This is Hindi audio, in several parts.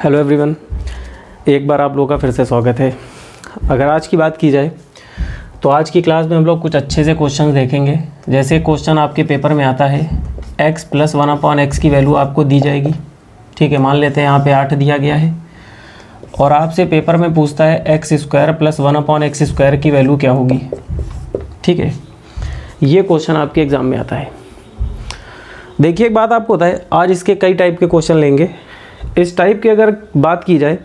हेलो एवरीवन, एक बार आप लोगों का फिर से स्वागत है। अगर आज की बात की जाए तो आज की क्लास में हम लोग कुछ अच्छे से क्वेश्चन देखेंगे। जैसे क्वेश्चन आपके पेपर में आता है x + 1/x की वैल्यू आपको दी जाएगी। ठीक है, मान लेते हैं यहाँ पे 8 दिया गया है और आपसे पेपर में पूछता है x² + 1/x² की वैल्यू क्या होगी। ठीक है, ये क्वेश्चन आपके एग्ज़ाम में आता है। देखिए, एक बात आपको बताए, आज इसके कई टाइप के क्वेश्चन लेंगे। इस टाइप की अगर बात की जाए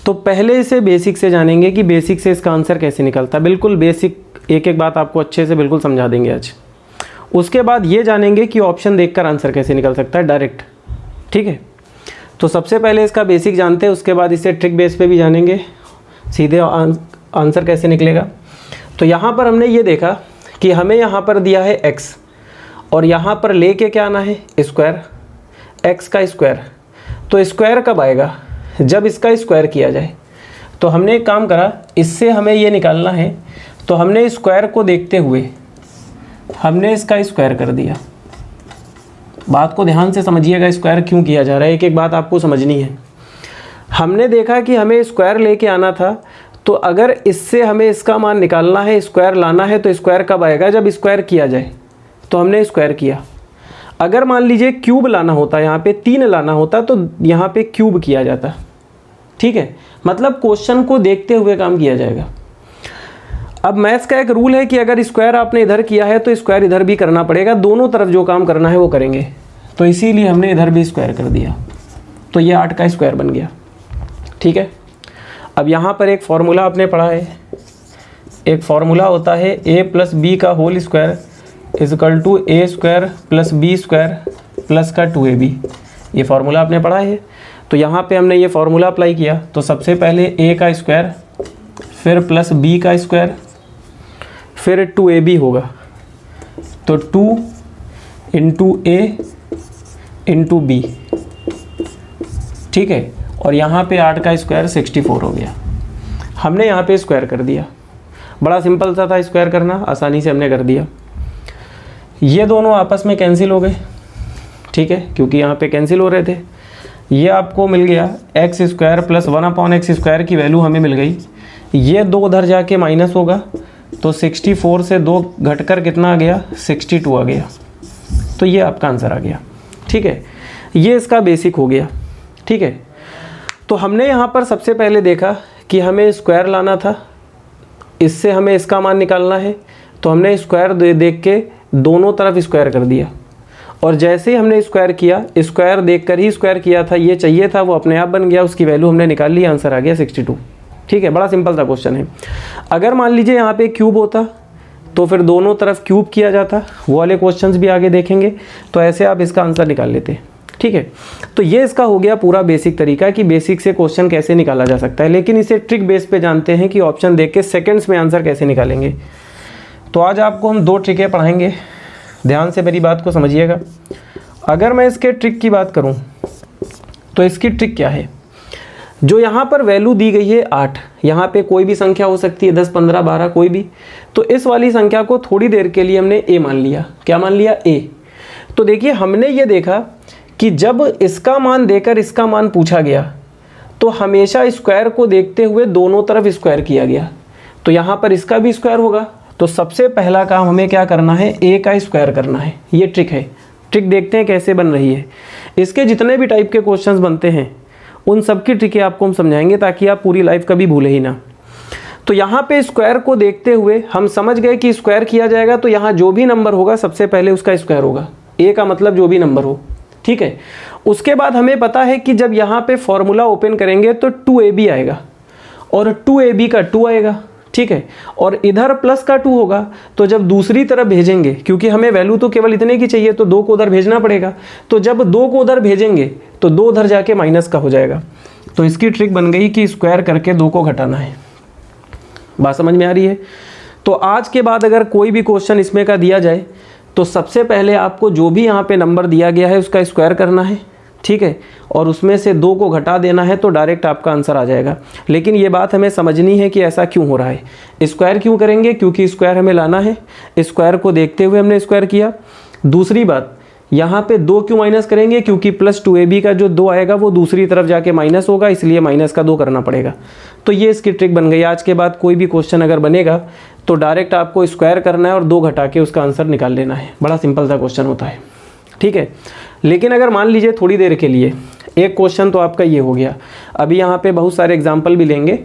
तो पहले से बेसिक से जानेंगे कि बेसिक से इसका आंसर कैसे निकलता है। बिल्कुल बेसिक एक एक बात आपको अच्छे से बिल्कुल समझा देंगे आज। उसके बाद ये जानेंगे कि ऑप्शन देखकर आंसर कैसे निकल सकता है डायरेक्ट। ठीक है, तो सबसे पहले इसका बेसिक जानते हैं, उसके बाद इसे ट्रिक बेस पे भी जानेंगे सीधे आंसर कैसे निकलेगा। तो यहाँ पर हमने ये देखा कि हमें यहाँ पर दिया है x और यहाँ पर लेके क्या आना है स्क्वायर, x का स्क्वायर। तो स्क्वायर कब आएगा? जब इसका स्क्वायर किया जाए। तो हमने एक काम करा, इससे हमें ये निकालना है, तो हमने स्क्वायर को देखते हुए हमने इसका स्क्वायर कर दिया। बात को ध्यान से समझिएगा, स्क्वायर क्यों किया जा रहा है, एक एक बात आपको समझनी है। हमने देखा कि हमें स्क्वायर लेके आना था, तो अगर इससे हमें इसका मान निकालना है, स्क्वायर लाना है, तो स्क्वायर कब आएगा? जब स्क्वायर किया जाए। तो हमने स्क्वायर किया। अगर मान लीजिए क्यूब लाना होता, यहाँ पे 3 लाना होता, तो यहाँ पे क्यूब किया जाता। ठीक है, मतलब क्वेश्चन को देखते हुए काम किया जाएगा। अब मैथ्स का एक रूल है कि अगर स्क्वायर आपने इधर किया है तो स्क्वायर इधर भी करना पड़ेगा, दोनों तरफ जो काम करना है वो करेंगे। तो इसीलिए हमने इधर भी स्क्वायर कर दिया, तो ये 8 का स्क्वायर बन गया। ठीक है, अब यहाँ पर एक फॉर्मूला आपने पढ़ा है, एक फॉर्मूला होता है a + b का whole square is equal to a² + b² plus का 2ab। ये फार्मूला आपने पढ़ा है। तो यहाँ पे हमने ये फार्मूला अप्लाई किया, तो सबसे पहले a का स्क्वायर, फिर प्लस b का स्क्वायर, फिर 2ab होगा। तो 2 × a × b। ठीक है, और यहाँ पे 8 का स्क्वायर 64 हो गया। हमने यहाँ पे स्क्वायर कर दिया। बड़ा सिंपल सा था स्क्वायर करना, आसानी से हमने कर दिया। ये दोनों आपस में कैंसिल हो गए। ठीक है, क्योंकि यहाँ पे कैंसिल हो रहे थे। ये आपको मिल गया x² + 1/x² की वैल्यू हमें मिल गई। ये 2 उधर जाके माइनस होगा, तो 64 से 2 घटकर कितना आ गया? 62 आ गया। तो ये आपका आंसर आ गया। ठीक है, ये इसका बेसिक हो गया। ठीक है, तो हमने यहाँ पर सबसे पहले देखा कि हमें स्क्वायर लाना था, इससे हमें इसका मान निकालना है, तो हमने स्क्वायर देख के दोनों तरफ स्क्वायर कर दिया। और जैसे ही हमने स्क्वायर किया, स्क्वायर देखकर ही स्क्वायर किया था, ये चाहिए था वो अपने आप बन गया, उसकी वैल्यू हमने निकाल ली, आंसर आ गया 62। ठीक है, बड़ा सिंपल सा क्वेश्चन है। अगर मान लीजिए यहाँ पे क्यूब होता तो फिर दोनों तरफ क्यूब किया जाता, वो वाले क्वेश्चंस भी आगे देखेंगे, तो ऐसे आप इसका आंसर निकाल लेते। ठीक है, तो ये इसका हो गया पूरा बेसिक तरीका कि बेसिक से क्वेश्चन कैसे निकाला जा सकता है। लेकिन इसे ट्रिक बेस पे जानते हैं कि ऑप्शन देख के सेकेंड्स में आंसर कैसे निकालेंगे। तो आज आपको हम 2 ट्रिकें पढ़ाएंगे, ध्यान से मेरी बात को समझिएगा। अगर मैं इसके ट्रिक की बात करूं तो इसकी ट्रिक क्या है? जो यहाँ पर वैल्यू दी गई है 8, यहाँ पे कोई भी संख्या हो सकती है, 10, 15, 12 कोई भी। तो इस वाली संख्या को थोड़ी देर के लिए हमने a मान लिया। क्या मान लिया? a। तो देखिए, हमने ये देखा कि जब इसका मान देकर इसका मान पूछा गया तो हमेशा स्क्वायर को देखते हुए दोनों तरफ स्क्वायर किया गया। तो यहाँ पर इसका भी स्क्वायर होगा। तो सबसे पहला काम हमें क्या करना है? a का स्क्वायर करना है। ये ट्रिक है। ट्रिक देखते हैं कैसे बन रही है। इसके जितने भी टाइप के क्वेश्चंस बनते हैं उन सब की ट्रिकें आपको हम समझाएंगे, ताकि आप पूरी लाइफ कभी भूले ही ना। तो यहाँ पे स्क्वायर को देखते हुए हम समझ गए कि स्क्वायर किया जाएगा, तो यहाँ जो भी नंबर होगा सबसे पहले उसका स्क्वायर होगा। a का मतलब जो भी नंबर हो। ठीक है, उसके बाद हमें पता है कि जब यहाँ पे फॉर्मूला ओपन करेंगे तो 2ab आएगा और 2ab का 2 आएगा। ठीक है, और इधर प्लस का 2 होगा, तो जब दूसरी तरफ भेजेंगे, क्योंकि हमें वैल्यू तो केवल इतने की चाहिए, तो 2 को उधर भेजना पड़ेगा। तो जब 2 को उधर भेजेंगे तो 2 उधर जाके माइनस का हो जाएगा। तो इसकी ट्रिक बन गई कि स्क्वायर करके 2 को घटाना है। बात समझ में आ रही है? तो आज के बाद अगर कोई भी क्वेश्चन इसमें का दिया जाए तो सबसे पहले आपको जो भी यहाँ पे नंबर दिया गया है उसका स्क्वायर करना है। ठीक है, और उसमें से 2 को घटा देना है, तो डायरेक्ट आपका आंसर आ जाएगा। लेकिन ये बात हमें समझनी है कि ऐसा क्यों हो रहा है। स्क्वायर क्यों करेंगे? क्योंकि स्क्वायर हमें लाना है, स्क्वायर को देखते हुए हमने स्क्वायर किया। दूसरी बात यहाँ पे 2 क्यों माइनस करेंगे, क्योंकि प्लस 2ab का जो 2 आएगा वो दूसरी तरफ जाके माइनस होगा, इसलिए माइनस का 2 करना पड़ेगा। तो ये इसकी ट्रिक बन गई। आज के बाद कोई भी क्वेश्चन अगर बनेगा तो डायरेक्ट आपको स्क्वायर करना है और 2 घटा के उसका आंसर निकाल लेना है। बड़ा सिंपल सा क्वेश्चन होता है, ठीक है। लेकिन अगर मान लीजिए थोड़ी देर के लिए, एक क्वेश्चन तो आपका ये हो गया, अभी यहाँ पे बहुत सारे एग्जाम्पल भी लेंगे,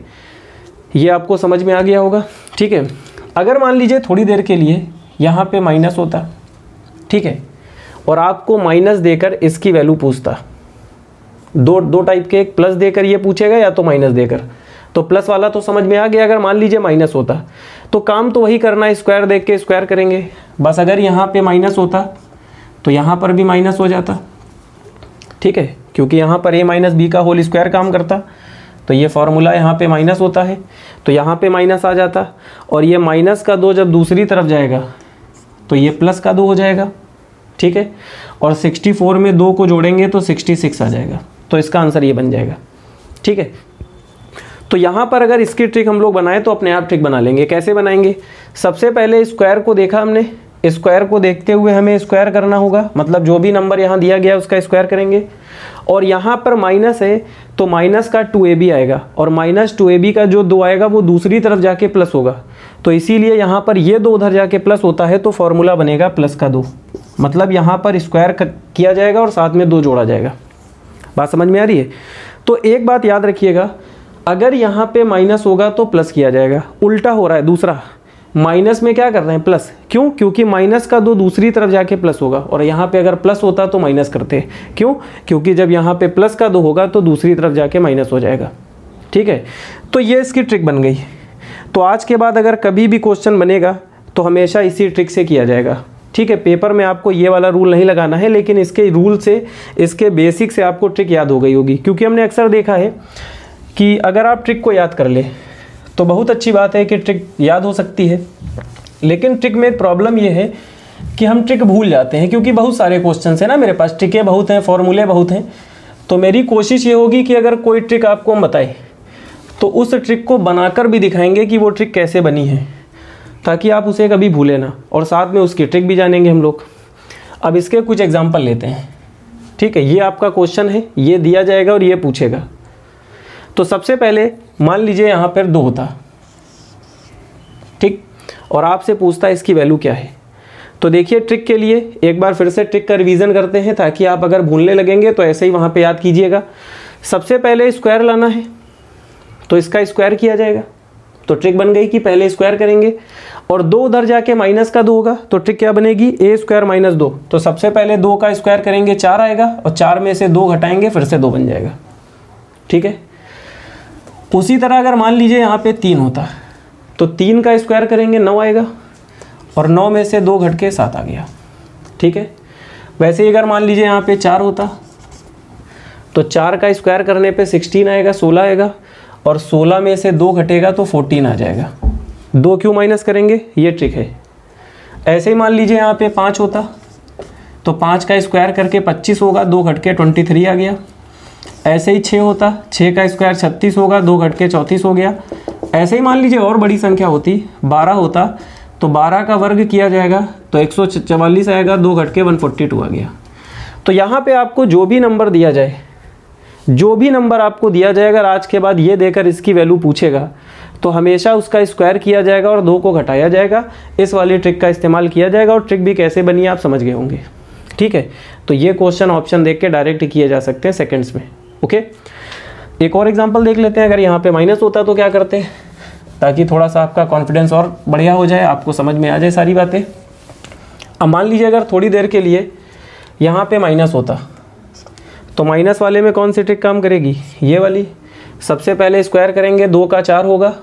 ये आपको समझ में आ गया होगा, ठीक है। अगर मान लीजिए थोड़ी देर के लिए यहाँ पे माइनस होता, ठीक है, और आपको माइनस देकर इसकी वैल्यू पूछता, दो टाइप के, एक प्लस देकर ये पूछेगा या तो माइनस देकर। तो प्लस वाला तो समझ में आ गया। अगर मान लीजिए माइनस होता तो काम तो वही करना है, स्क्वायर देख के स्क्वायर करेंगे बस। अगर यहाँ पे माइनस होता तो यहाँ पर भी माइनस हो जाता, ठीक है, क्योंकि यहाँ पर a माइनस बी का होल स्क्वायर काम करता। तो ये फॉर्मूला यहाँ पे माइनस होता है तो यहाँ पे माइनस आ जाता, और ये माइनस का 2 जब दूसरी तरफ जाएगा तो ये प्लस का 2 हो जाएगा, ठीक है। और 64 में 2 को जोड़ेंगे तो 66 आ जाएगा। तो इसका आंसर ये बन जाएगा, ठीक है। तो यहाँ पर अगर इसकी ट्रिक हम लोग बनाएं तो अपने आप ट्रिक बना लेंगे। कैसे बनाएंगे? सबसे पहले स्क्वायर को देखा हमने, स्क्वायर को देखते हुए हमें स्क्वायर करना होगा, मतलब जो भी नंबर यहाँ दिया गया उसका स्क्वायर करेंगे। और यहाँ पर माइनस है तो माइनस का 2ab आएगा, और माइनस 2ab का जो 2 आएगा वो दूसरी तरफ जाके प्लस होगा। तो इसीलिए यहाँ पर ये 2 उधर जाके प्लस होता है तो फॉर्मूला बनेगा प्लस का 2, मतलब यहाँ पर स्क्वायर किया जाएगा और साथ में 2 जोड़ा जाएगा। बात समझ में आ रही है? तो एक बात याद रखिएगा, अगर यहाँ पे माइनस होगा तो प्लस किया जाएगा, उल्टा हो रहा है दूसरा, माइनस में क्या कर रहे हैं प्लस, क्यों? क्योंकि माइनस का 2 दूसरी तरफ जाके प्लस होगा, और यहाँ पे अगर प्लस होता तो माइनस करते हैं, क्यों? क्योंकि जब यहाँ पे प्लस का 2 होगा तो दूसरी तरफ जाके माइनस हो जाएगा, ठीक है। तो ये इसकी ट्रिक बन गई। तो आज के बाद अगर कभी भी क्वेश्चन बनेगा तो हमेशा इसी ट्रिक से किया जाएगा, ठीक है। पेपर में आपको ये वाला रूल नहीं लगाना है, लेकिन इसके रूल से, इसके बेसिक से आपको ट्रिक याद हो गई होगी, क्योंकि हमने अक्सर देखा है कि अगर आप ट्रिक को याद कर ले तो बहुत अच्छी बात है कि ट्रिक याद हो सकती है। लेकिन ट्रिक में एक प्रॉब्लम ये है कि हम ट्रिक भूल जाते हैं, क्योंकि बहुत सारे क्वेश्चन है ना मेरे पास, ट्रिकें बहुत हैं, फॉर्मूले बहुत हैं। तो मेरी कोशिश ये होगी कि अगर कोई ट्रिक आपको हम बताए तो उस ट्रिक को बनाकर भी दिखाएंगे कि वो ट्रिक कैसे बनी है, ताकि आप उसे कभी भूलें ना, और साथ में उसकी ट्रिक भी जानेंगे हम लोग। अब इसके कुछ एग्जाम्पल लेते हैं, ठीक है। ये आपका क्वेश्चन है, ये दिया जाएगा और ये पूछेगा। तो सबसे पहले मान लीजिए यहाँ पर 2 होता, ठीक, और आपसे पूछता है इसकी वैल्यू क्या है। तो देखिए ट्रिक के लिए एक बार फिर से ट्रिक का रिवीजन करते हैं, ताकि आप अगर भूलने लगेंगे तो ऐसे ही वहाँ पे याद कीजिएगा। सबसे पहले स्क्वायर लाना है तो इसका स्क्वायर किया जाएगा। तो ट्रिक बन गई कि पहले स्क्वायर करेंगे, और 2 उधर जाके माइनस का 2 होगा तो ट्रिक क्या बनेगी, a स्क्वायर माइनस 2। तो सबसे पहले 2 का स्क्वायर करेंगे, 4 आएगा, और 4 में से 2 घटाएंगे फिर से 2 बन जाएगा, ठीक है। उसी तरह अगर मान लीजिए यहाँ पे 3 होता तो 3 का स्क्वायर करेंगे, 9 आएगा, और 9 में से 2 घट के 7 आ गया, ठीक है। वैसे ही अगर मान लीजिए यहाँ पे 4 होता तो 4 का स्क्वायर करने पे 16 आएगा, 16 आएगा, और 16 में से 2 घटेगा तो 14 आ जाएगा। 2 क्यों माइनस करेंगे, ये ट्रिक है। ऐसे ही मान लीजिए यहाँ पे 5 होता तो 5 का स्क्वायर करके 25 होगा, 2 घट के 23 आ गया। ऐसे ही 6 होता, 6 का स्क्वायर 36 होगा, 2 घट के 34 हो गया। ऐसे ही मान लीजिए और बड़ी संख्या होती, 12 होता तो 12 का वर्ग किया जाएगा तो 144 आएगा, 2 घट के 142 आ गया। तो यहाँ पे आपको जो भी नंबर दिया जाए, जो भी नंबर आपको दिया जाए, अगर आज के बाद ये देकर इसकी वैल्यू पूछेगा तो हमेशा उसका स्क्वायर किया जाएगा और 2 को घटाया जाएगा। इस वाली ट्रिक का इस्तेमाल किया जाएगा, और ट्रिक भी कैसे बनी आप समझ गए होंगे, ठीक है। तो ये क्वेश्चन ऑप्शन देख के डायरेक्ट किए जा सकते हैं सेकेंड्स में, ओके। एक और एग्जांपल देख लेते हैं। अगर यहाँ पे माइनस होता तो क्या करते हैं, ताकि थोड़ा सा आपका कॉन्फिडेंस और बढ़िया हो जाए, आपको समझ में आ जाए सारी बातें। अब मान लीजिए अगर थोड़ी देर के लिए यहाँ पे माइनस होता तो माइनस वाले में कौन सी ट्रिक काम करेगी, ये वाली। सबसे पहले स्क्वायर करेंगे, 2 का 4 होगा,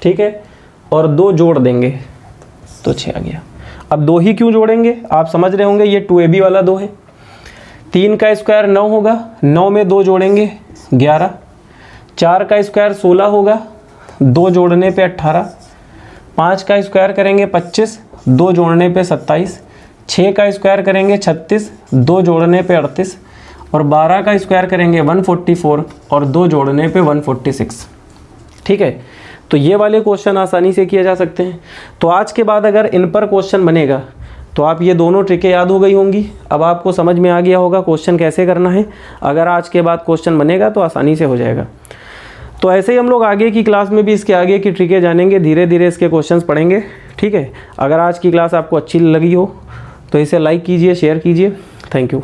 ठीक है, और 2 जोड़ देंगे तो 6 आ गया। अब 2 ही क्यों जोड़ेंगे, आप समझ रहे होंगे, ये 2ab वाला 2 है। 3 का स्क्वायर 9 होगा, 9 में 2 जोड़ेंगे 11। 4 का स्क्वायर 16 होगा, 2 जोड़ने पे 18। 5 का स्क्वायर करेंगे 25, 2 जोड़ने पे 27। 6 का स्क्वायर करेंगे 36, 2 जोड़ने पे 38। और 12 का स्क्वायर करेंगे 144, और 2 जोड़ने पे 146, ठीक है। तो ये वाले क्वेश्चन आसानी से किए जा सकते हैं। तो आज के बाद अगर इन पर क्वेश्चन बनेगा तो आप ये दोनों ट्रिकें याद हो गई होंगी। अब आपको समझ में आ गया होगा क्वेश्चन कैसे करना है। अगर आज के बाद क्वेश्चन बनेगा तो आसानी से हो जाएगा। तो ऐसे ही हम लोग आगे की क्लास में भी इसके आगे की ट्रिकें जानेंगे, धीरे धीरे इसके क्वेश्चंस पढ़ेंगे, ठीक है। अगर आज की क्लास आपको अच्छी लगी हो तो इसे लाइक कीजिए, शेयर कीजिए। Thank you.